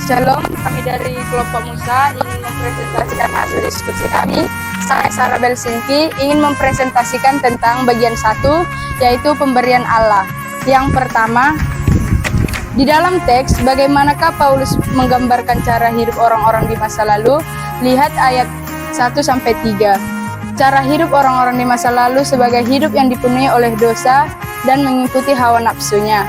Shalom, kami dari kelompok Musa ingin mempresentasikan hasil diskusi kami. Saya Sarah Belsinki ingin mempresentasikan tentang bagian 1, yaitu pemberian Allah. Yang pertama, di dalam teks, bagaimanakah Paulus menggambarkan cara hidup orang-orang di masa lalu? Lihat ayat 1-3. Cara hidup orang-orang di masa lalu sebagai hidup yang dipenuhi oleh dosa dan mengikuti hawa nafsunya.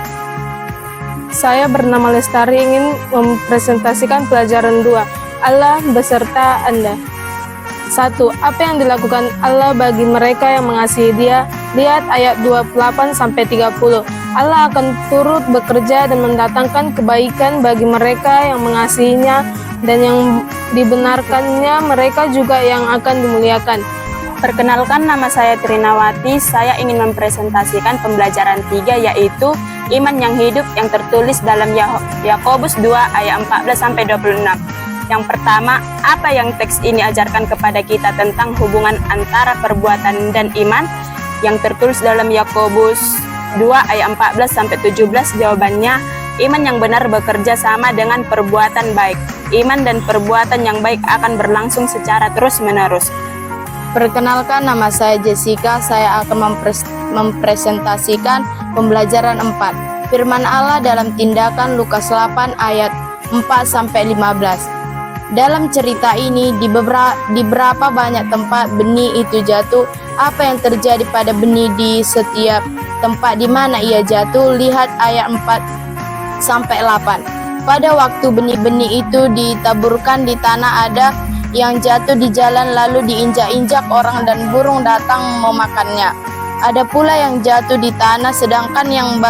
Saya bernama Lestari ingin mempresentasikan pelajaran 2, Allah beserta Anda. 1. Apa yang dilakukan Allah bagi mereka yang mengasihi Dia? Lihat ayat 28-30. Allah akan turut bekerja dan mendatangkan kebaikan bagi mereka yang mengasihinya, dan yang dibenarkannya mereka juga yang akan dimuliakan. Perkenalkan, nama saya Trinawati. Saya ingin mempresentasikan pembelajaran 3, yaitu iman yang hidup yang tertulis dalam Yakobus 2 ayat 14-26. Yang pertama, apa yang teks ini ajarkan kepada kita tentang hubungan antara perbuatan dan iman? Yang tertulis dalam Yakobus 2 ayat 14-17, jawabannya, iman yang benar bekerja sama dengan perbuatan baik. Iman dan perbuatan yang baik akan berlangsung secara terus-menerus. Perkenalkan, nama saya Jessica. Saya akan mempresentasikan pembelajaran 4. Firman Allah dalam Tindakan Lukas 8 ayat 4-15. Dalam cerita ini, di beberapa banyak tempat benih itu jatuh. Apa yang terjadi pada benih di setiap tempat di mana ia jatuh? Lihat ayat 4-8. Pada waktu benih-benih itu ditaburkan di tanah, ada yang jatuh di jalan lalu diinjak-injak orang dan burung datang memakannya. Ada pula yang jatuh di tanah sedangkan yang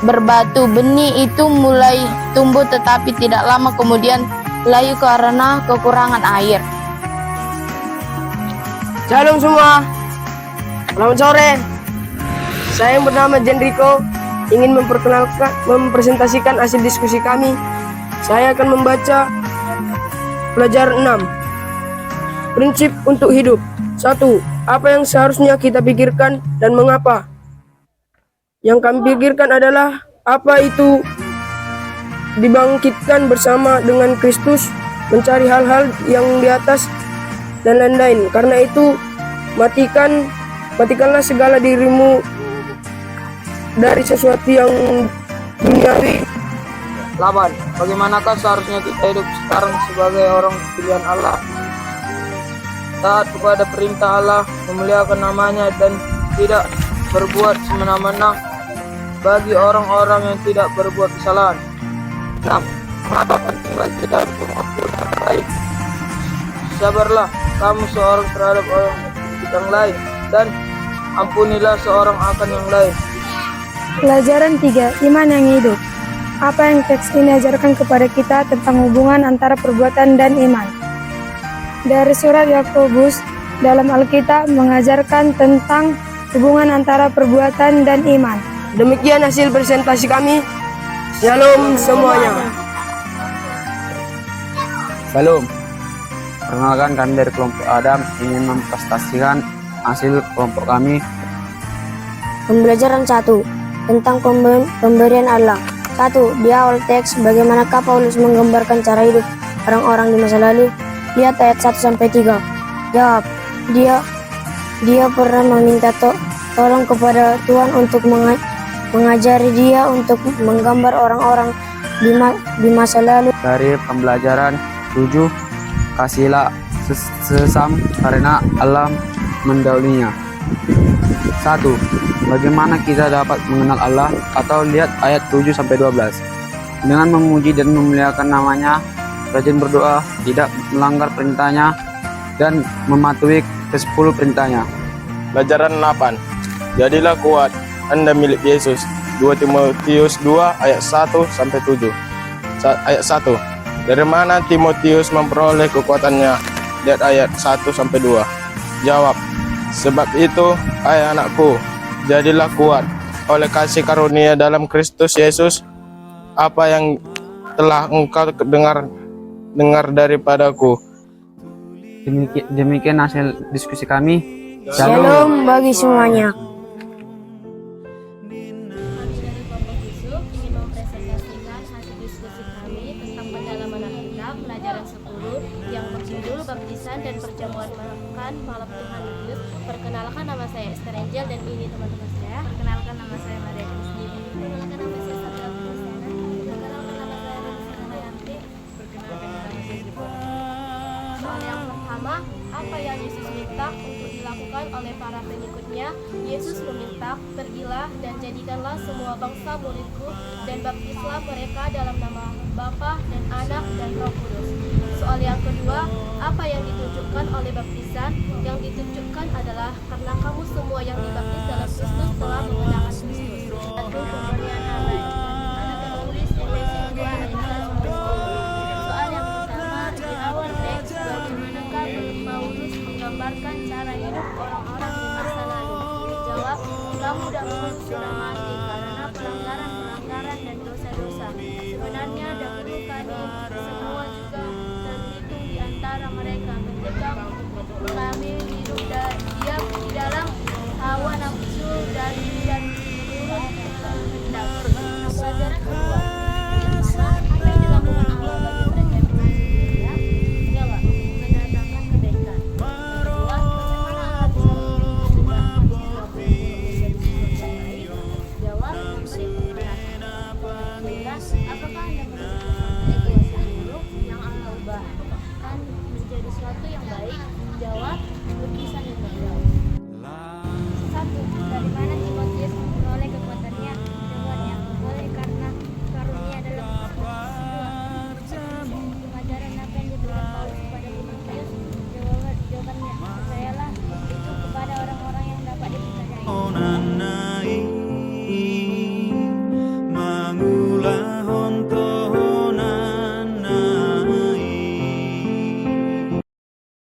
berbatu. Benih itu mulai tumbuh tetapi tidak lama kemudian layu karena kekurangan air. Shalom semua, selamat sore. Saya yang bernama Jenriko ingin mempresentasikan hasil diskusi kami. Saya akan membaca pelajaran 6. Prinsip untuk hidup. 1. Apa yang seharusnya kita pikirkan dan mengapa? Yang kami pikirkan adalah apa itu dibangkitkan bersama dengan Kristus, mencari hal-hal yang di atas dan lain-lain. Karena itu matikanlah segala dirimu dari sesuatu yang duniawi. 8. Bagaimanakah seharusnya kita hidup sekarang sebagai orang pilihan Allah? Taat kepada perintah Allah, memuliakan namanya, dan tidak berbuat semena-mena bagi orang-orang yang tidak berbuat kesalahan. 6. Mengapa penting bagi kita untuk mengampuni orang lain? Sabarlah kamu seorang terhadap orang yang lain, dan ampunilah seorang akan yang lain. Pelajaran 3, iman yang hidup. Apa yang teks ini ajarkan kepada kita tentang hubungan antara perbuatan dan iman? Dari surat Yakobus dalam Alkitab mengajarkan tentang hubungan antara perbuatan dan iman. Demikian hasil presentasi kami. Shalom semuanya. Shalom. Perkenalkan, kami dari kelompok Adam ingin mempresentasikan hasil kelompok kami. Pembelajaran 1 tentang pemberian Allah. 1. Di awal teks, bagaimanakah Paulus menggambarkan cara hidup orang-orang di masa lalu? Lihat ayat 1-3. Jawab, dia pernah meminta tolong kepada Tuhan untuk mengajari dia untuk menggambar orang-orang di masa lalu. Dari pembelajaran 7, kasihlah sesam karena Allah mendahulunya. 1. Bagaimana kita dapat mengenal Allah? Atau lihat ayat 7-12. Dengan memuji dan memuliakan namanya, rajin berdoa, tidak melanggar perintahnya, dan mematuhi ke-10 perintahnya. Pelajaran 8. Jadilah kuat, Anda milik Yesus. 2 Timotius 2 ayat 1-7. Ayat 1. Dari mana Timotius memperoleh kekuatannya? Lihat ayat 1-2. Jawab, sebab itu, hai anakku, jadilah kuat oleh kasih karunia dalam Kristus Yesus. Apa yang telah engkau dengar daripadaku. Demikian hasil diskusi kami. Shalom bagi semuanya. Dari kelompok Yusuf ingin mempresentasikan hasil diskusi diskusi kami tentang pendalaman Alkitab, pelajaran 10 yang berjudul baptisan dan perjamuan makan malam Tuhan Yesus. Perkenalkan, nama saya Esther Angel dan ini teman-teman saya. Perkenalkan, nama saya Maria Kristina. Perkenalkan, nama saya Sabda Kristina. Perkenalkan, nama saya Risana Yanti. Perkenalkan, nama saya Jepang. Soal yang pertama, apa yang Yesus minta untuk dilakukan oleh para pengikutnya? Yesus meminta, pergilah dan jadikanlah semua bangsa muridku dan baptislah mereka dalam nama Bapa dan Anak dan Roh Kudus. Soal yang kedua, apa yang ditunjukkan oleh baptisan? Yang ditunjukkan adalah karena kamu semua yang dibaptis dalam Kristus telah mengenakan Kristus. Satu, pemberian Allah. Anak tertulis Efesus 2 ayat 1 sampai 10. Soal yang pertama, di awal teks bagaimanakah Paulus menggambarkan cara hidup orang-orang di masa lalu? Jawab, kamu dahulu sudah mati karena pelanggaran-pelanggaran dan dosa-dosa. Sebenarnya dahulu kami semua juga terhitung di antara mereka ketika kami hidup diam di dalam hawa nafsu dan menurut kehendak. Pelajaran kedua, apa yang dilakukan Allah bagi mereka yang percaya? Jawab, mendatangkan kebaikan. Kedua, bagaimana Allah bisa jawab, memberi penjelasan. Ketiga, apakah Anda menemukan situasi buruk yang Allah ubahkan menjadi sesuatu yang baik? Jawab, lukisan